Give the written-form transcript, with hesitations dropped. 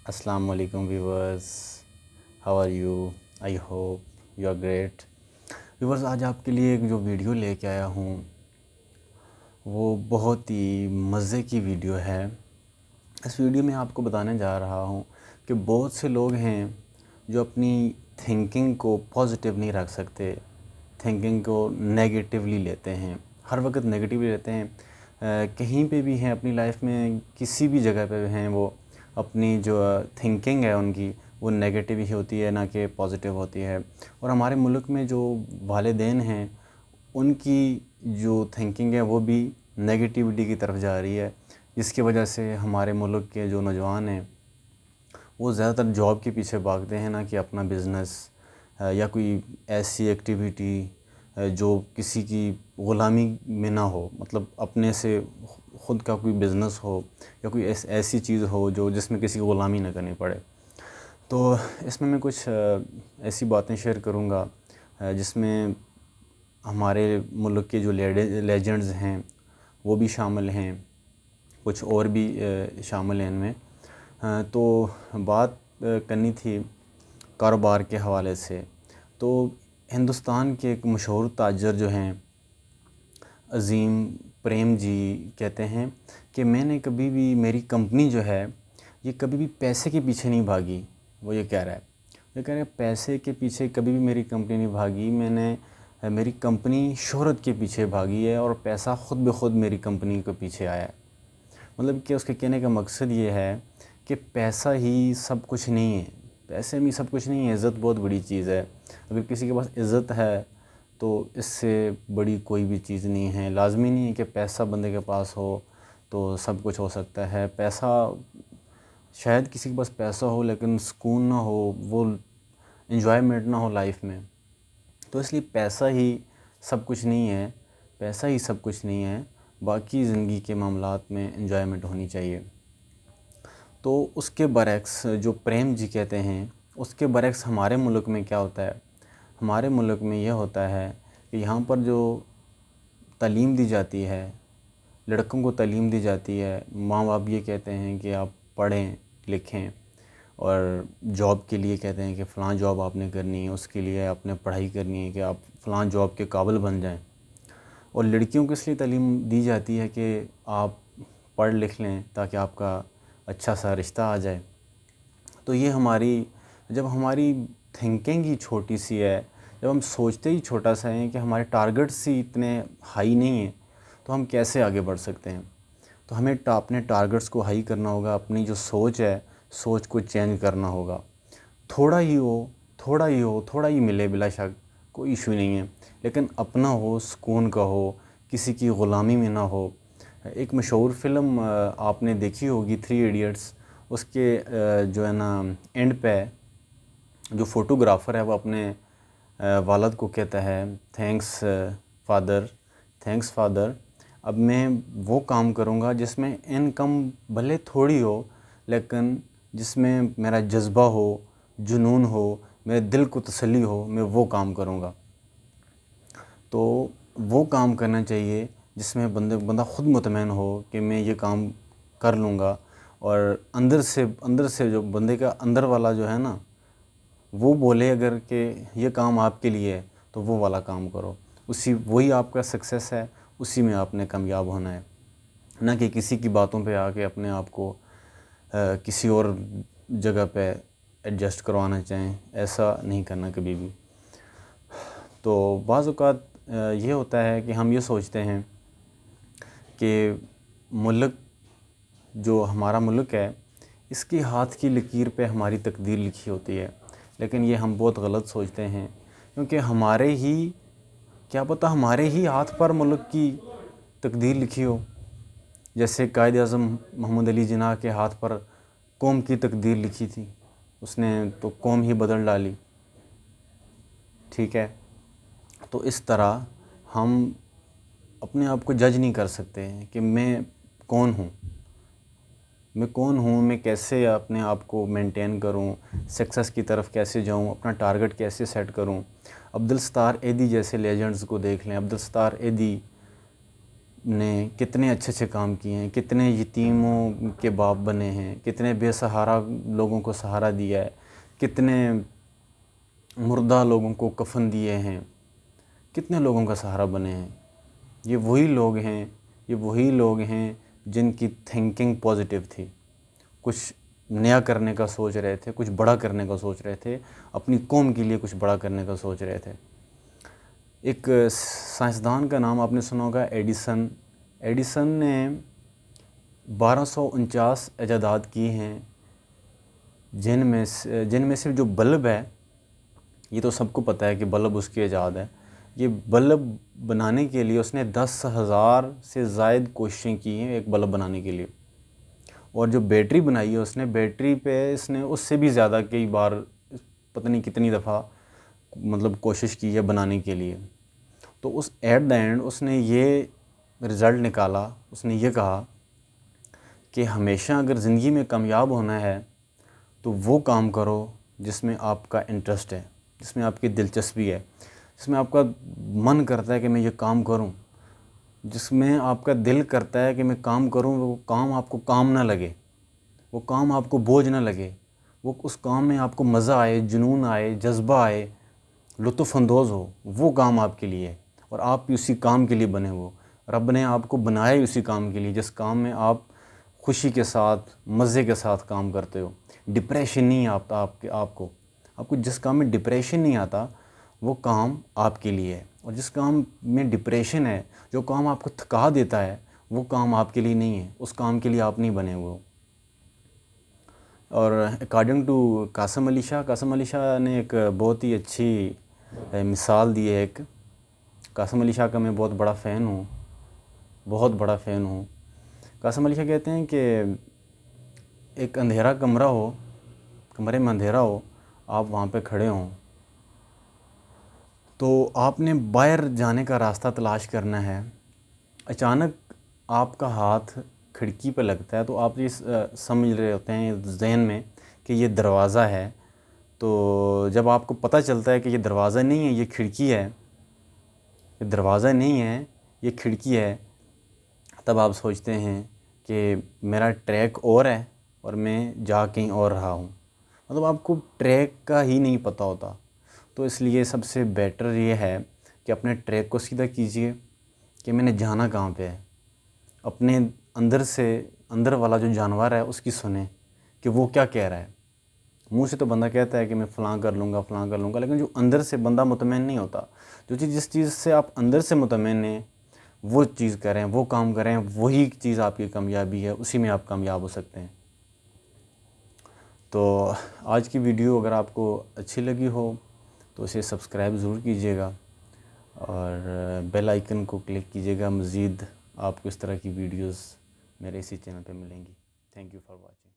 अस्सलाम वालेकुम viewers, how are you? I hope you are great. Viewers, आज आपके लिए एक जो वीडियो लेके आया हूँ वो बहुत ही मज़े की वीडियो है। इस वीडियो में आपको बताने जा रहा हूँ कि बहुत से लोग हैं जो अपनी थिंकिंग को पॉजिटिव नहीं रख सकते, थिंकिंग को नेगेटिवली लेते हैं, हर वक्त नेगेटिवली लेते हैं। कहीं पे भी हैं अपनी लाइफ में, किसी भी जगह पे हैं, वो अपनी जो थिंकिंग है उनकी वो नेगेटिव ही होती है, ना कि पॉजिटिव होती है। और हमारे मुल्क में जो वालिदैन हैं उनकी जो थिंकिंग है वो भी नेगेटिविटी की तरफ जा रही है, जिसकी वजह से हमारे मुल्क के जो नौजवान हैं वो ज़्यादातर जॉब के पीछे भागते हैं, ना कि अपना बिज़नेस या कोई ऐसी एक्टिविटी जो किसी की ग़ुलामी में ना हो, मतलब अपने से ख़ुद का कोई बिज़नेस हो या कोई ऐसी चीज़ हो जो जिसमें किसी की ग़ुलामी ना करनी पड़े। तो इसमें मैं कुछ ऐसी बातें शेयर करूँगा जिसमें हमारे मुल्क के जो लेजेंड्स हैं वो भी शामिल हैं, कुछ और भी शामिल हैं इनमें। तो बात करनी थी कारोबार के हवाले से। तो हिंदुस्तान के एक मशहूर ताजर जो हैं अज़ीम प्रेम जी कहते हैं कि मैंने कभी भी, मेरी कंपनी जो है ये कभी भी पैसे के पीछे नहीं भागी। वो ये कह रहा है, ये कह रहा है पैसे के पीछे कभी भी मेरी कंपनी नहीं भागी, मेरी कंपनी शोहरत के पीछे भागी है और पैसा ख़ुद ब खुद मेरी कंपनी के पीछे आया है। मतलब कि उसके कहने का मकसद ये है कि पैसा ही सब कुछ नहीं है, पैसे में सब कुछ नहीं है, इज़्ज़त बहुत बड़ी चीज़ है। अगर किसी के पास इज़्ज़त है तो इससे बड़ी कोई भी चीज़ नहीं है। लाज़मी नहीं है कि पैसा बंदे के पास हो तो सब कुछ हो सकता है। पैसा, शायद किसी के पास पैसा हो लेकिन सुकून ना हो, वो एंजॉयमेंट ना हो लाइफ में। तो इसलिए पैसा ही सब कुछ नहीं है, पैसा ही सब कुछ नहीं है, बाकी ज़िंदगी के मामलात में एंजॉयमेंट होनी चाहिए। तो उसके बरक्स जो प्रेम जी कहते हैं, उसके बरक्स हमारे मुल्क में क्या होता है? हमारे मुल्क में यह होता है कि यहाँ पर जो तालीम दी जाती है, लड़कों को तालीम दी जाती है, माँ बाप ये कहते हैं कि आप पढ़ें लिखें, और जॉब के लिए कहते हैं कि फ़लाँ जॉब आपने करनी है, उसके लिए आपने पढ़ाई करनी है कि आप फ़लाँ जॉब के काबिल बन जाएं। और लड़कियों को इसलिए तालीम दी जाती है कि आप पढ़ लिख लें ताकि आपका अच्छा सा रिश्ता आ जाए। तो ये जब हमारी थिंकिंग ही छोटी सी है, जब हम सोचते ही छोटा सा है कि हमारे टारगेट्स ही इतने हाई नहीं हैं, तो हम कैसे आगे बढ़ सकते हैं? तो हमें अपने टारगेट्स को हाई करना होगा, अपनी जो सोच है, सोच को चेंज करना होगा। थोड़ा ही हो, थोड़ा ही हो, थोड़ा ही मिले बिला शक, कोई इशू नहीं है, लेकिन अपना हो, सुकून का हो, किसी की ग़ुलामी में ना हो। एक मशहूर फ़िल्म आपने देखी होगी, थ्री इडियट्स। उसके जो है ना एंड पे जो फ़ोटोग्राफ़र है वो अपने वालिद को कहता है, थैंक्स फादर, थैंक्स फादर, अब मैं वो काम करूँगा जिसमें इनकम भले थोड़ी हो लेकिन जिसमें मेरा जज्बा हो, जुनून हो, मेरे दिल को तसल्ली हो, मैं वो काम करूँगा। तो वो काम करना चाहिए जिसमें बंदा ख़ुद मुतमईन हो कि मैं ये काम कर लूँगा, और अंदर से जो बंदे का अंदर वाला जो है ना, वो बोले अगर कि ये काम आपके लिए है तो वो वाला काम करो। वही आपका सक्सेस है, उसी में आपने कामयाब होना है, ना कि किसी की बातों पे आके अपने आप को किसी और जगह पे एडजस्ट करवाना चाहें। ऐसा नहीं करना कभी भी। तो बाज़ औक़ात ये होता है कि हम ये सोचते हैं कि मुल्क, जो हमारा मुल्क है, इसकी हाथ की लकीर पे हमारी तकदीर लिखी होती है, लेकिन ये हम बहुत गलत सोचते हैं, क्योंकि क्या पता हमारे ही हाथ पर मुल्क की तकदीर लिखी हो। जैसे कायद आज़म मोहम्मद अली जिन्ना के हाथ पर कौम की तकदीर लिखी थी, उसने तो कौम ही बदल डाली। ठीक है, तो इस तरह हम अपने आप को जज नहीं कर सकते हैं कि मैं कौन हूँ, मैं कैसे अपने आप को मेंटेन करूँ, सक्सेस की तरफ कैसे जाऊँ, अपना टारगेट कैसे सेट करूँ। अब्दुल सत्तार ऐधी जैसे लेजेंड्स को देख लें। अब्दुल सत्तार ऐधी ने कितने अच्छे अच्छे काम किए हैं, कितने यतीमों के बाप बने हैं, कितने बेसहारा लोगों को सहारा दिया है, कितने मुर्दा लोगों को कफन दिए हैं, कितने लोगों का सहारा बने हैं। ये वही लोग हैं, ये वही लोग हैं जिनकी थिंकिंग पॉजिटिव थी, कुछ नया करने का सोच रहे थे, कुछ बड़ा करने का सोच रहे थे, अपनी कौम के लिए कुछ बड़ा करने का सोच रहे थे। एक साइंसदान का नाम आपने सुना होगा, एडिसन। एडिसन ने 1249 इजादात की हैं, जिनमें से जो बल्ब है, ये तो सबको पता है कि बल्ब उसकी ईजाद है। ये बल्ब बनाने के लिए उसने 10,000 से ज़ायद कोशिशें की हैं एक बल्ब बनाने के लिए। और जो बैटरी बनाई है उसने, बैटरी पे इसने उससे भी ज़्यादा कई बार, पता नहीं कितनी दफ़ा मतलब कोशिश की है बनाने के लिए। तो उस एट द एंड उसने ये रिज़ल्ट निकाला, उसने ये कहा कि हमेशा अगर ज़िंदगी में कामयाब होना है तो वो काम करो जिसमें आपका इंटरेस्ट है, जिसमें आपकी दिलचस्पी है, जिसमें आपका मन करता है कि मैं ये काम करूं, जिसमें आपका दिल करता है कि मैं काम करूं, वो काम आपको काम ना लगे, वो काम आपको बोझ ना लगे, वो उस काम में आपको मज़ा आए, जुनून आए, जज्बा आए, लुत्फ़अंदोज़ हो, वो काम आपके लिए है। और आप भी उसी काम के लिए बने हो। रब ने आपको बनाया ही उसी काम के लिए जिस काम में आप खुशी के साथ, मज़े के साथ काम करते हो। डिप्रेशन नहीं आता आपको जिस काम में डिप्रेशन नहीं आता, वो काम आपके लिए है। और जिस काम में डिप्रेशन है, जो काम आपको थका देता है, वो काम आपके लिए नहीं है, उस काम के लिए आप नहीं बने हुए हो। और अकॉर्डिंग टू कासिम अली शाह ने एक बहुत ही अच्छी मिसाल दी है। एक कासिम अली शाह का मैं बहुत बड़ा फ़ैन हूँ, बहुत बड़ा फ़ैन हूँ। कासिम अली शाह कहते हैं कि एक अंधेरा कमरा हो, कमरे में अंधेरा हो, आप वहाँ पे खड़े हों, तो आपने बाहर जाने का रास्ता तलाश करना है। अचानक आपका हाथ खिड़की पे लगता है, तो आप ये समझ रहे होते हैं ज़हन में कि ये दरवाज़ा है। तो जब आपको पता चलता है कि ये दरवाज़ा नहीं है, ये खिड़की है, ये दरवाज़ा नहीं है, ये खिड़की है, तब आप सोचते हैं कि मेरा ट्रैक और है और मैं जा कहीं और रहा हूँ। मतलब आपको ट्रैक का ही नहीं पता होता। तो इसलिए सबसे बेटर ये है कि अपने ट्रैक को सीधा कीजिए कि मैंने जाना कहाँ पे है। अपने अंदर वाला जो जानवर है उसकी सुने कि वो क्या कह रहा है। मुंह से तो बंदा कहता है कि मैं फ़लाँ कर लूँगा, लेकिन जो अंदर से बंदा मुतमईन नहीं होता। जिस चीज़ से आप अंदर से मुतमईन हैं, वो चीज़ करें, वो काम करें, वही चीज़ आपकी कामयाबी है, उसी में आप कामयाब हो सकते हैं। तो आज की वीडियो अगर आपको अच्छी लगी हो तो इसे सब्सक्राइब ज़रूर कीजिएगा और बेल आइकन को क्लिक कीजिएगा। मज़ीद आपको इस तरह की वीडियोस मेरे इसी चैनल पे मिलेंगी। Thank you for watching.